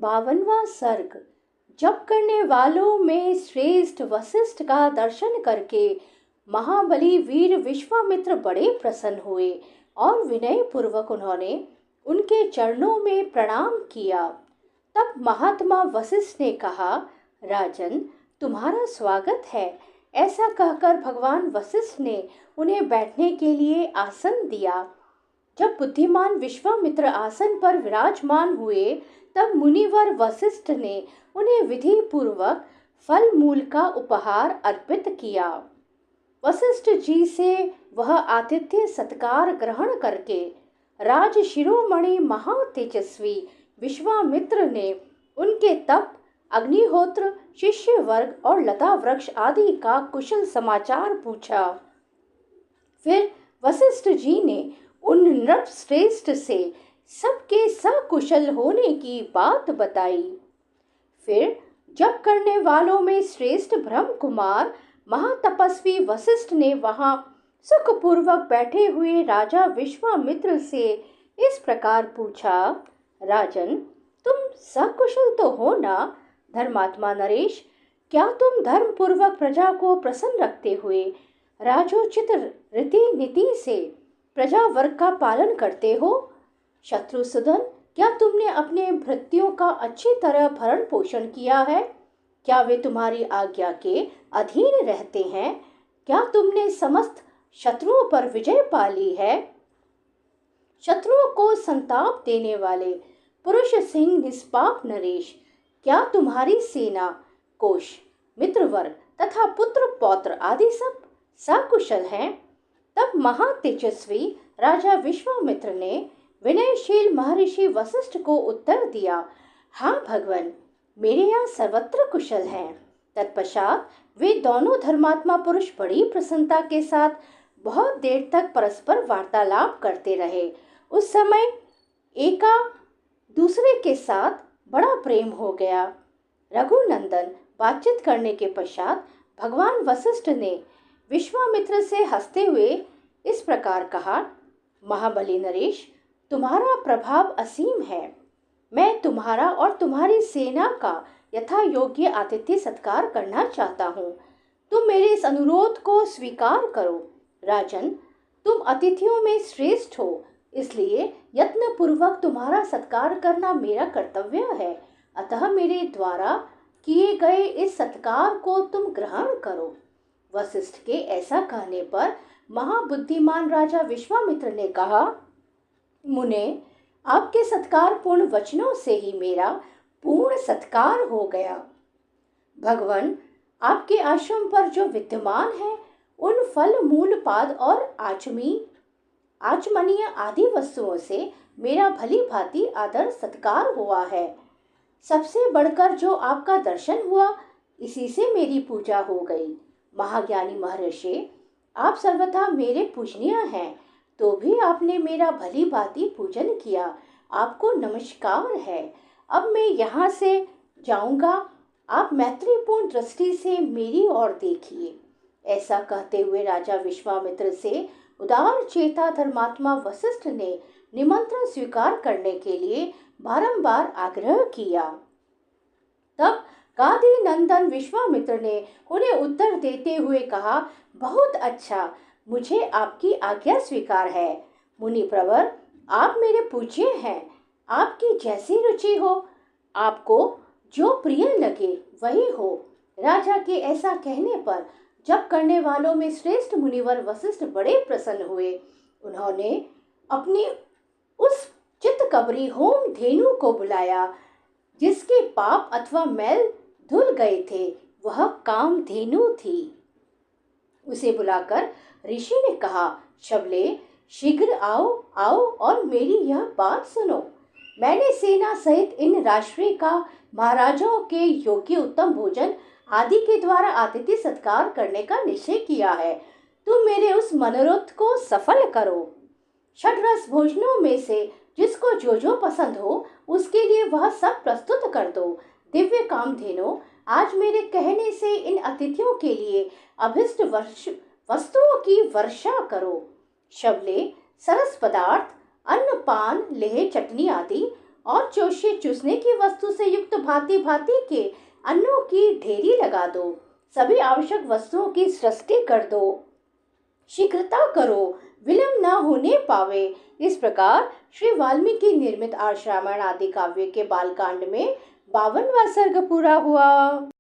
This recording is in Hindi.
52वां सर्ग। जप करने वालों में श्रेष्ठ वशिष्ठ का दर्शन करके महाबली वीर विश्वामित्र बड़े प्रसन्न हुए और विनय पूर्वक उन्होंने उनके चरणों में प्रणाम किया। तब महात्मा वशिष्ठ ने कहा, राजन, तुम्हारा स्वागत है। ऐसा कहकर भगवान वशिष्ठ ने उन्हें बैठने के लिए आसन दिया। जब बुद्धिमान विश्वामित्र आसन पर विराजमान हुए, तब मुनिवर वशिष्ठ ने उन्हें विधि पूर्वक फल मूल का उपहार अर्पित किया। वशिष्ठ जी से वह आतिथ्य सत्कार ग्रहण करके राज शिरोमणि महातेजस्वी विश्वामित्र ने उनके तप, अग्निहोत्र, शिष्य वर्ग और लता वृक्ष आदि का कुशल समाचार पूछा। फिर वशिष्ठ जी ने उन नृप श्रेष्ठ से सबके सकुशल होने की बात बताई। फिर जप करने वालों में श्रेष्ठ ब्रह्म कुमार महातपस्वी वशिष्ठ ने वहां सुखपूर्वक बैठे हुए राजा विश्वामित्र से इस प्रकार पूछा, राजन, तुम सकुशल तो हो ना? धर्मात्मा नरेश, क्या तुम धर्म पूर्वक प्रजा को प्रसन्न रखते हुए राजोचित रीति नीति से प्रजा वर्ग का पालन करते हो? शत्रुसूदन, क्या तुमने अपने भृत्यों का अच्छी तरह भरण पोषण किया है? क्या वे तुम्हारी आज्ञा के अधीन रहते हैं? क्या तुमने समस्त शत्रुओं पर विजय पा ली है? शत्रुओं को संताप देने वाले पुरुष सिंह निष्पाप नरेश, क्या तुम्हारी सेना, कोश, मित्रवर्ग तथा पुत्र पौत्र आदि सब सकुशल हैं? तब महातेजस्वी राजा विश्वामित्र ने विनयशील महर्षि वशिष्ठ को उत्तर दिया, हाँ भगवान, मेरे यहाँ सर्वत्र कुशल हैं। तत्पश्चात वे दोनों धर्मात्मा पुरुष बड़ी प्रसन्नता के साथ बहुत देर तक परस्पर वार्तालाप करते रहे। उस समय एका दूसरे के साथ बड़ा प्रेम हो गया। रघुनंदन, बातचीत करने के पश्चात भगवान वशिष्ठ ने विश्वामित्र से हंसते हुए इस प्रकार कहा, महाबली नरेश, तुम्हारा प्रभाव असीम है। मैं तुम्हारा और तुम्हारी सेना का यथा योग्य आतिथ्य सत्कार करना चाहता हूँ। तुम मेरे इस अनुरोध को स्वीकार करो। राजन, तुम अतिथियों में श्रेष्ठ हो, इसलिए यत्न पूर्वक तुम्हारा सत्कार करना मेरा कर्तव्य है। अतः मेरे द्वारा किए गए इस सत्कार को तुम ग्रहण करो। वशिष्ठ के ऐसा कहने पर महाबुद्धिमान राजा विश्वामित्र ने कहा, मुने, आपके सत्कार पूर्ण वचनों से ही मेरा पूर्ण सत्कार हो गया। भगवान, आपके आश्रम पर जो विद्यमान है, उन फल मूल पाद और आचमनीय आदि वस्तुओं से मेरा भली भांति आदर सत्कार हुआ है। सबसे बढ़कर जो आपका दर्शन हुआ, इसी से मेरी पूजा हो गई। महाज्ञानी महर्षि, आप सर्वथा मेरे पूजनीय हैं, तो भी आपने मेरा भली भांति पूजन किया। आपको नमस्कार है। अब मैं यहाँ से जाऊंगा। आप मैत्रीपूर्ण दृष्टि से मेरी ओर देखिए। ऐसा कहते हुए राजा विश्वामित्र से उदार चेता धर्मात्मा वशिष्ठ ने निमंत्रण स्वीकार करने के लिए बारंबार आग्रह किया। तब गादी नंदन विश्वामित्र ने उन्हें उत्तर देते हुए कहा, बहुत अच्छा, मुझे आपकी आज्ञा स्वीकार है। मुनि प्रवर, आप मेरे पूज्य हैं। आपकी जैसी रुचि हो, आपको जो प्रिय लगे वही हो। राजा के ऐसा कहने पर जप करने वालों में श्रेष्ठ मुनिवर वशिष्ठ बड़े प्रसन्न हुए। उन्होंने अपनी उस चित्तकबरी होम धेनु को बुलाया, जिसके पाप अथवा मैल धुल गए थे। वह कामधेनु थी। उसे बुलाकर ऋषि ने कहा, शबले, शीघ्र आओ आओ और मेरी यह बात सुनो। मैंने सेना सहित इन राष्ट्रीय का महाराजाओं के योग्य उत्तम भोजन आदि के द्वारा आतिथ्य सत्कार करने का निश्चय किया है। तुम मेरे उस मनोरथ को सफल करो। षड्रस भोजनों में से जिसको जो जो पसंद हो, उसके लिए वह सब प्रस्तुत कर दो। दिव्य कामधेनु, आज मेरे कहने से इन अतिथियों के लिए अभिष्ट वस्तुओं की वर्षा करो। शबले, सरस पदार्थ, अन्न, पान, लेह, चटनी आदि और चोष्य चूसने की वस्तु से युक्त भांति भांति के अन्नों की ढेरी लगा दो। सभी आवश्यक वस्तुओं की सृष्टि कर दो। शीघ्रता करो, विलंब न होने पावे। इस प्रकार श्री वाल्मीकि निर्मित आर्ष रामायण आदि काव्य के बालकांड में 52वां सर्ग पूरा हुआ।